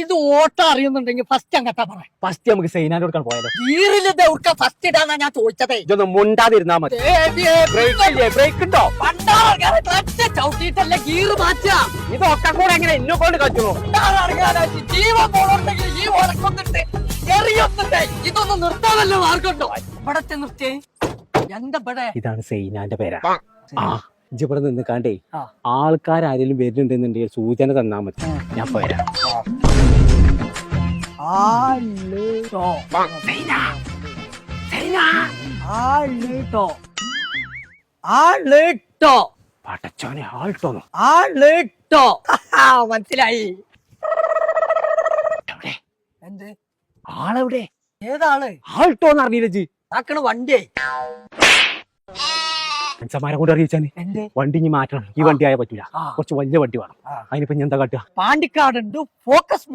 ഇത് ഓട്ടം അറിയുന്നുണ്ടെങ്കിൽ ഫസ്റ്റ് അങ്ങട്ടാ പറ. ഫസ്റ്റ് നമുക്ക് സൈനാന്റെ കൊടുക്കാൻ പോയാലോ? ഗീറിലിന്റെ ഉടുക്ക ഫസ്റ്റ് ഇടാന്നാ ഞാൻ ചോദിച്ചതേ. ഇതൊന്ന് മുണ്ടാതിരുന്നാ മതി. ബ്രേക്ക് ഉണ്ടോ? ചവിട്ടിട്ടല്ലേ ഗീറ് മാറ്റാ. ഇതൊക്കെ കൂടെ എങ്ങനെ എന്നെ കൊണ്ട് കത്തുന്നു? ജീവൻ പോണുണ്ടെങ്കിൽ ഈ ഉറക്കൊന്നിട്ട് എറിയൊന്നിട്ടേ ഇതൊന്നും നിർത്താനല്ലോ മാർഗുണ്ടോ? ഇവിടത്തെ നിർത്തിയേ എന്താ ഇവിടെ? ഇതാണ് സൈനാന്റെ പേരാ. ആ ഇവിടെ നിന്ന് കാണ്ടേ ആ. ആൾക്കാരും വരുന്നുണ്ടെന്നുണ്ടെങ്കിൽ സൂചന തന്നാ മതി, ഞാൻ പോരാ. പടച്ചോനെ ആൾട്ടോന്നു മനസ്സിലായി. എന്ത് ആളെവിടെ? ഏതാള്? ആൾട്ടോന്ന് അറിയില്ല. ആക്കണ വണ്ടിയായി മനുഷ്യന്മാരെ കൊണ്ട് അറിയിച്ചാന് എന്റെ വണ്ടി ഇനി മാറ്റണം. ഈ വണ്ടി ആയാൽ പറ്റൂല, കുറച്ച് വലിയ വണ്ടി വേണം. അതിനിപ്പോ ഞാൻ എന്താ കാട്ടുക? പാണ്ടിക്കാടുണ്ട് ഫോക്കസ്